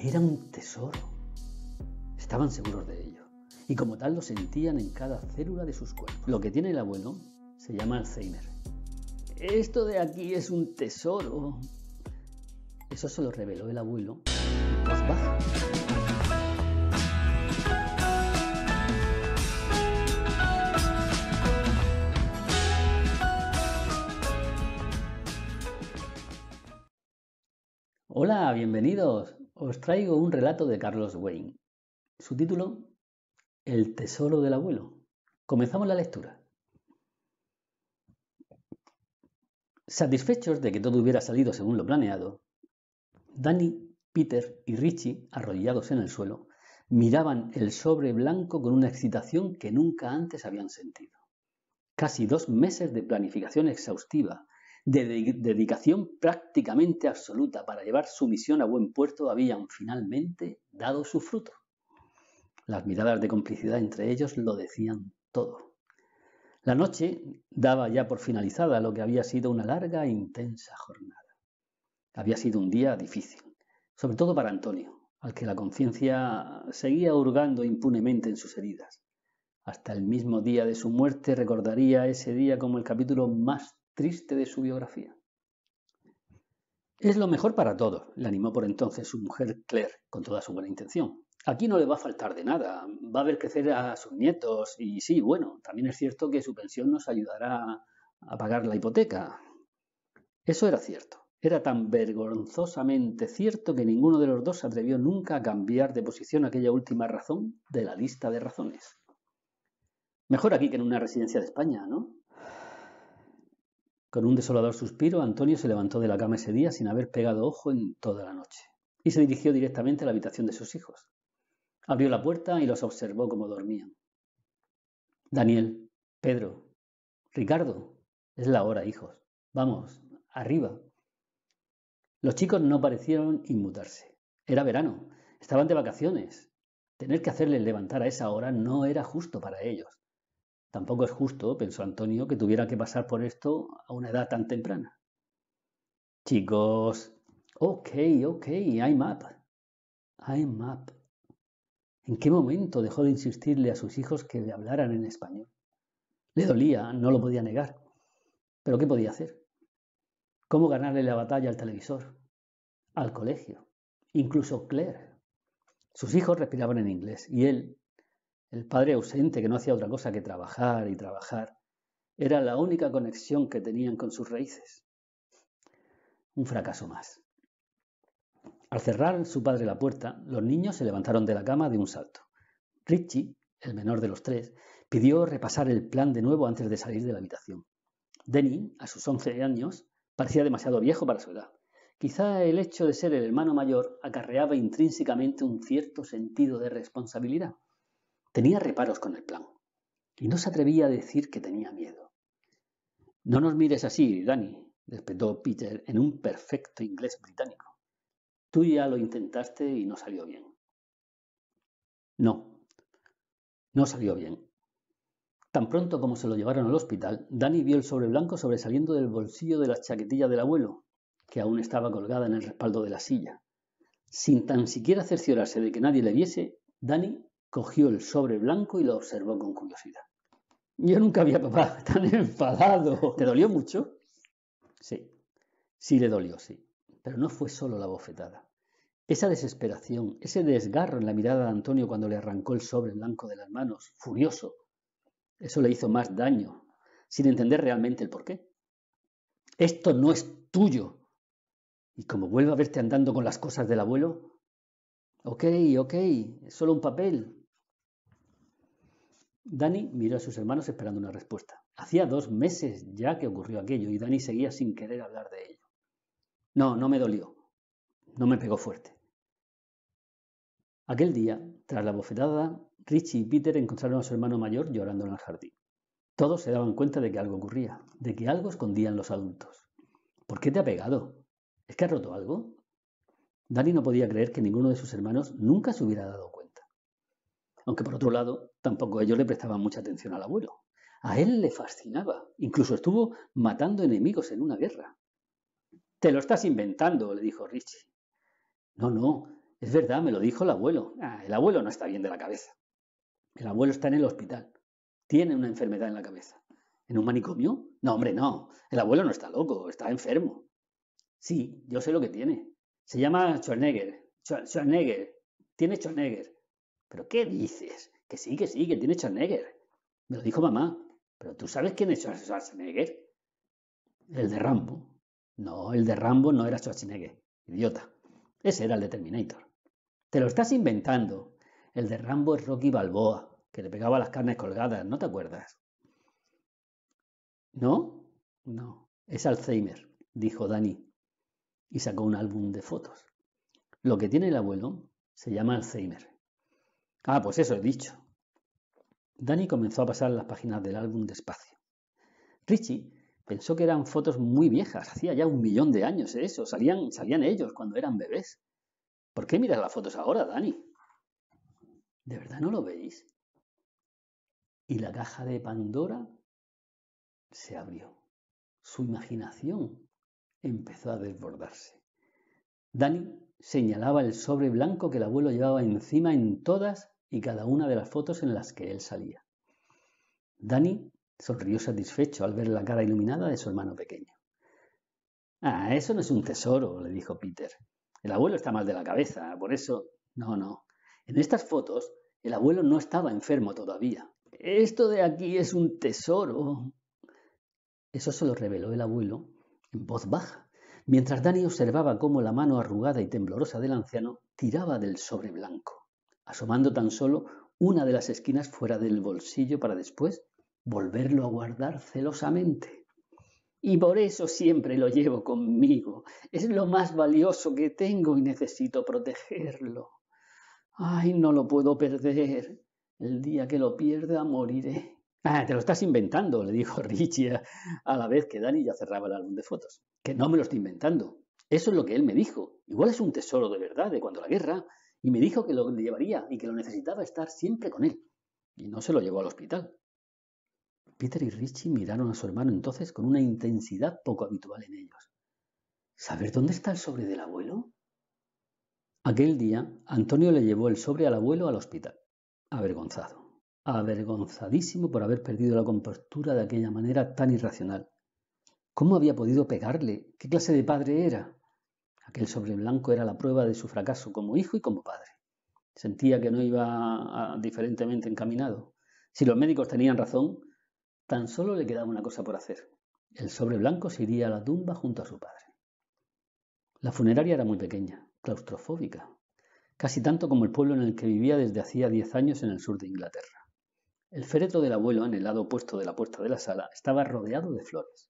Era un tesoro. Estaban seguros de ello. Y como tal lo sentían en cada célula de sus cuerpos. Lo que tiene el abuelo se llama Alzheimer. Esto de aquí es un tesoro. Eso se lo reveló el abuelo en voz baja. Hola, bienvenidos. Os traigo un relato de Carlos Wayne. Su título, El tesoro del abuelo. Comenzamos la lectura. Satisfechos de que todo hubiera salido según lo planeado, Danny, Peter y Richie, arrodillados en el suelo, miraban el sobre blanco con una excitación que nunca antes habían sentido. Casi 2 meses de planificación exhaustiva, de dedicación prácticamente absoluta para llevar su misión a buen puerto habían finalmente dado su fruto. Las miradas de complicidad entre ellos lo decían todo. La noche daba ya por finalizada lo que había sido una larga e intensa jornada. Había sido un día difícil, sobre todo para Antonio, al que la conciencia seguía hurgando impunemente en sus heridas. Hasta el mismo día de su muerte recordaría ese día como el capítulo más triste de su biografía. Es lo mejor para todos, le animó por entonces su mujer Claire, con toda su buena intención. Aquí no le va a faltar de nada, va a ver crecer a sus nietos y sí, bueno, también es cierto que su pensión nos ayudará a pagar la hipoteca. Eso era cierto, era tan vergonzosamente cierto que ninguno de los dos se atrevió nunca a cambiar de posición aquella última razón de la lista de razones. Mejor aquí que en una residencia de España, ¿no? Con un desolador suspiro, Antonio se levantó de la cama ese día sin haber pegado ojo en toda la noche y se dirigió directamente a la habitación de sus hijos. Abrió la puerta y los observó como dormían. Daniel, Pedro, Ricardo, es la hora, hijos. Vamos, arriba. Los chicos no parecieron inmutarse. Era verano, estaban de vacaciones. Tener que hacerles levantar a esa hora no era justo para ellos. Tampoco es justo, pensó Antonio, que tuviera que pasar por esto a una edad tan temprana. Chicos, ok, I'm up. I'm up. ¿En qué momento dejó de insistirle a sus hijos que le hablaran en español? Le dolía, no lo podía negar. ¿Pero qué podía hacer? ¿Cómo ganarle la batalla al televisor? Al colegio. Incluso Claire. Sus hijos respiraban en inglés y él, el padre ausente que no hacía otra cosa que trabajar y trabajar, era la única conexión que tenían con sus raíces. Un fracaso más. Al cerrar su padre la puerta, los niños se levantaron de la cama de un salto. Richie, el menor de los 3, pidió repasar el plan de nuevo antes de salir de la habitación. Danny, a sus 11 años, parecía demasiado viejo para su edad. Quizá el hecho de ser el hermano mayor acarreaba intrínsecamente un cierto sentido de responsabilidad. Tenía reparos con el plan y no se atrevía a decir que tenía miedo. No nos mires así, Danny, espetó Peter en un perfecto inglés británico. Tú ya lo intentaste y no salió bien. No salió bien. Tan pronto como se lo llevaron al hospital, Danny vio el sobre blanco sobresaliendo del bolsillo de la chaquetilla del abuelo, que aún estaba colgada en el respaldo de la silla. Sin tan siquiera cerciorarse de que nadie le viese, Danny cogió el sobre blanco y lo observó con curiosidad. Yo nunca vi a papá tan enfadado. ¿Te dolió mucho? Sí le dolió, sí. Pero no fue solo la bofetada. Esa desesperación, ese desgarro en la mirada de Antonio cuando le arrancó el sobre blanco de las manos, furioso, eso le hizo más daño, sin entender realmente el porqué. Esto no es tuyo. Y como vuelvo a verte andando con las cosas del abuelo, ok, es solo un papel. Danny miró a sus hermanos esperando una respuesta. Hacía 2 meses ya que ocurrió aquello y Danny seguía sin querer hablar de ello. No me dolió. No me pegó fuerte. Aquel día, tras la bofetada, Richie y Peter encontraron a su hermano mayor llorando en el jardín. Todos se daban cuenta de que algo ocurría, de que algo escondían los adultos. ¿Por qué te ha pegado? ¿Es que ha roto algo? Danny no podía creer que ninguno de sus hermanos nunca se hubiera dado cuenta. Aunque por otro lado, tampoco ellos le prestaban mucha atención al abuelo. A él le fascinaba. Incluso estuvo matando enemigos en una guerra. Te lo estás inventando, le dijo Richie. No, Es verdad, me lo dijo el abuelo. El abuelo no está bien de la cabeza. El abuelo está en el hospital. Tiene una enfermedad en la cabeza. ¿En un manicomio? No, hombre, no. El abuelo no está loco, está enfermo. Sí, yo sé lo que tiene. Se llama Schwarzenegger. Schwarzenegger. Tiene Schwarzenegger. ¿Pero qué dices? Que sí, que tiene Schwarzenegger. Me lo dijo mamá. ¿Pero tú sabes quién es Schwarzenegger? El de Rambo. No, el de Rambo no era Schwarzenegger. Idiota. Ese era el de Terminator. Te lo estás inventando. El de Rambo es Rocky Balboa, que le pegaba las carnes colgadas, ¿no te acuerdas? ¿No? No. Es Alzheimer, dijo Dani, y sacó un álbum de fotos. Lo que tiene el abuelo se llama Alzheimer. Ah, pues eso he dicho. Dani comenzó a pasar las páginas del álbum despacio. Richie pensó que eran fotos muy viejas, hacía ya 1.000.000 de años eso, salían ellos cuando eran bebés. ¿Por qué miras las fotos ahora, Dani? ¿De verdad no lo veis? Y la caja de Pandora se abrió. Su imaginación empezó a desbordarse. Dani señalaba el sobre blanco que el abuelo llevaba encima en todas y cada una de las fotos en las que él salía. Dani sonrió satisfecho al ver la cara iluminada de su hermano pequeño. Eso no es un tesoro, le dijo Peter. El abuelo está mal de la cabeza, por eso... No, no. En estas fotos, el abuelo no estaba enfermo todavía. Esto de aquí es un tesoro. Eso se lo reveló el abuelo en voz baja, mientras Dani observaba cómo la mano arrugada y temblorosa del anciano tiraba del sobre blanco, asomando tan solo una de las esquinas fuera del bolsillo para después volverlo a guardar celosamente. Y por eso siempre lo llevo conmigo. Es lo más valioso que tengo y necesito protegerlo. Ay, no lo puedo perder. El día que lo pierda moriré. Te lo estás inventando, le dijo Richie a la vez que Dani ya cerraba el álbum de fotos. Que no me lo estoy inventando. Eso es lo que él me dijo. Igual es un tesoro de verdad de cuando la guerra. Y me dijo que lo llevaría y que lo necesitaba estar siempre con él. Y no se lo llevó al hospital. Peter y Richie miraron a su hermano entonces con una intensidad poco habitual en ellos. ¿Saber dónde está el sobre del abuelo? Aquel día, Antonio le llevó el sobre al abuelo al hospital, avergonzado, avergonzadísimo por haber perdido la compostura de aquella manera tan irracional. ¿Cómo había podido pegarle? ¿Qué clase de padre era? Aquel sobre blanco era la prueba de su fracaso como hijo y como padre. Sentía que no iba diferentemente encaminado. Si los médicos tenían razón, tan solo le quedaba una cosa por hacer. El sobre blanco se iría a la tumba junto a su padre. La funeraria era muy pequeña, claustrofóbica, casi tanto como el pueblo en el que vivía desde hacía 10 años en el sur de Inglaterra. El féretro del abuelo, en el lado opuesto de la puerta de la sala, estaba rodeado de flores.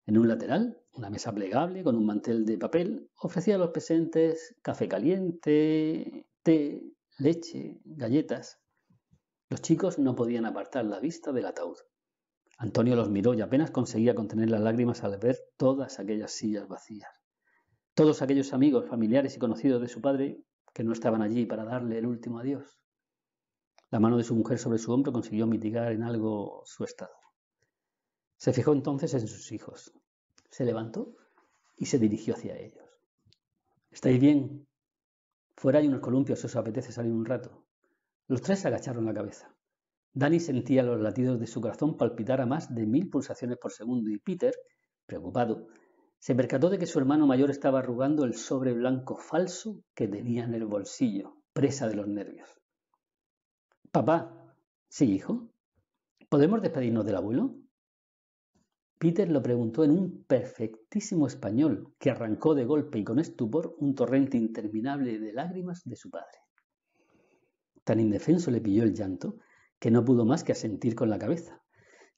En un lateral, una mesa plegable con un mantel de papel ofrecía a los presentes café caliente, té, leche, galletas. Los chicos no podían apartar la vista del ataúd. Antonio los miró y apenas conseguía contener las lágrimas al ver todas aquellas sillas vacías. Todos aquellos amigos, familiares y conocidos de su padre que no estaban allí para darle el último adiós. La mano de su mujer sobre su hombro consiguió mitigar en algo su estado. Se fijó entonces en sus hijos. Se levantó y se dirigió hacia ellos. ¿Estáis bien? Fuera hay unos columpios, ¿os apetece salir un rato? Los tres agacharon la cabeza. Dani sentía los latidos de su corazón palpitar a más de 1000 pulsaciones por segundo y Peter, preocupado, se percató de que su hermano mayor estaba arrugando el sobre blanco falso que tenía en el bolsillo, presa de los nervios. Papá. Sí, hijo. ¿Podemos despedirnos del abuelo? Peter lo preguntó en un perfectísimo español que arrancó de golpe y con estupor un torrente interminable de lágrimas de su padre. Tan indefenso le pilló el llanto que no pudo más que asentir con la cabeza.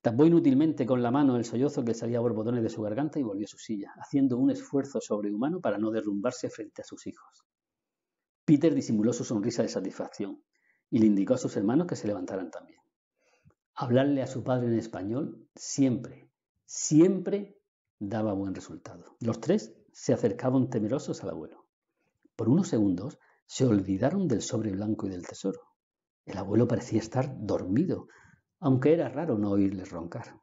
Tapó inútilmente con la mano el sollozo que salía a borbotones de su garganta y volvió a su silla, haciendo un esfuerzo sobrehumano para no derrumbarse frente a sus hijos. Peter disimuló su sonrisa de satisfacción y le indicó a sus hermanos que se levantaran también. Hablarle a su padre en español siempre daba buen resultado. Los tres se acercaban temerosos al abuelo. Por unos segundos se olvidaron del sobre blanco y del tesoro. El abuelo parecía estar dormido, aunque era raro no oírles roncar.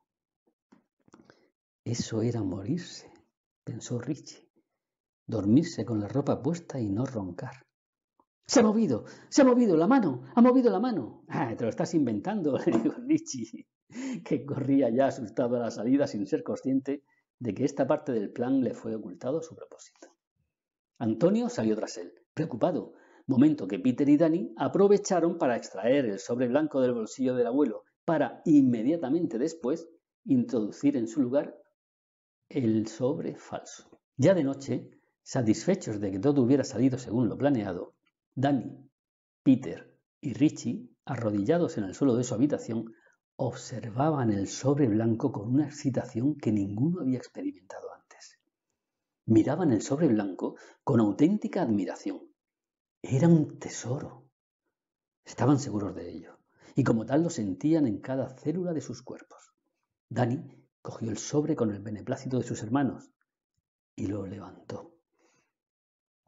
Eso era morirse, pensó Richie. Dormirse con la ropa puesta y no roncar. ¡Se ha movido! ¡Se ha movido la mano! ¡Ha movido la mano! Ah, te lo estás inventando, le dijo Richie, que corría ya asustado a la salida sin ser consciente de que esta parte del plan le fue ocultado a su propósito. Antonio salió tras él, preocupado, momento que Peter y Danny aprovecharon para extraer el sobre blanco del bolsillo del abuelo para inmediatamente después introducir en su lugar el sobre falso. Ya de noche, satisfechos de que todo hubiera salido según lo planeado, Danny, Peter y Richie, arrodillados en el suelo de su habitación, observaban el sobre blanco con una excitación que ninguno había experimentado antes. Miraban el sobre blanco con auténtica admiración. Era un tesoro. Estaban seguros de ello, y como tal lo sentían en cada célula de sus cuerpos. Danny cogió el sobre con el beneplácito de sus hermanos y lo levantó.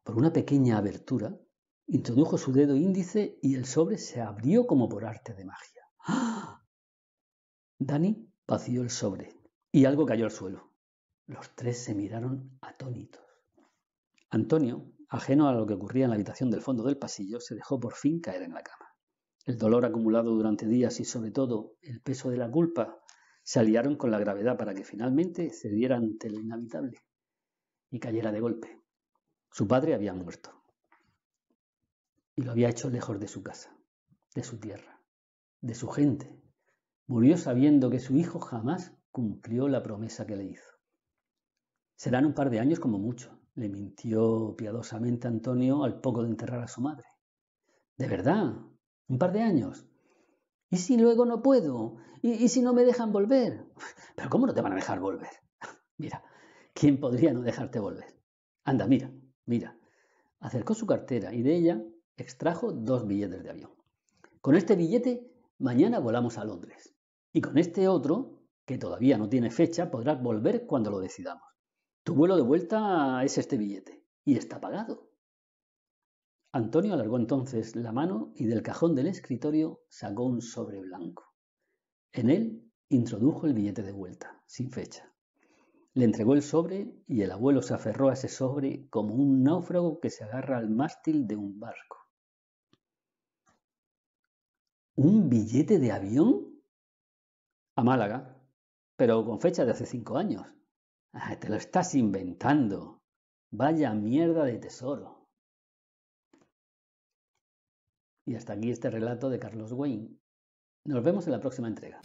Por una pequeña abertura, introdujo su dedo índice y el sobre se abrió como por arte de magia. ¡Ah! Danny vació el sobre y algo cayó al suelo. Los tres se miraron atónitos. Antonio, ajeno a lo que ocurría en la habitación del fondo del pasillo, se dejó por fin caer en la cama. El dolor acumulado durante días y sobre todo el peso de la culpa se aliaron con la gravedad para que finalmente cediera ante lo inevitable y cayera de golpe. Su padre había muerto y lo había hecho lejos de su casa, de su tierra, de su gente. Murió sabiendo que su hijo jamás cumplió la promesa que le hizo. Serán un par de años como mucho, le mintió piadosamente Antonio al poco de enterrar a su madre. ¿De verdad? ¿Un par de años? ¿Y si luego no puedo? ¿Y si no me dejan volver? ¿Pero cómo no te van a dejar volver? Mira, ¿quién podría no dejarte volver? Anda, mira. Acercó su cartera y de ella extrajo 2 billetes de avión. Con este billete, mañana volamos a Londres. Y con este otro, que todavía no tiene fecha, podrás volver cuando lo decidamos. Tu vuelo de vuelta es este billete y está pagado. Antonio alargó entonces la mano y del cajón del escritorio sacó un sobre blanco. En él introdujo el billete de vuelta, sin fecha. Le entregó el sobre y el abuelo se aferró a ese sobre como un náufrago que se agarra al mástil de un barco. ¿Un billete de avión? A Málaga, pero con fecha de hace 5 años. Te lo estás inventando. Vaya mierda de tesoro. Y hasta aquí este relato de Carlos Wayne. Nos vemos en la próxima entrega.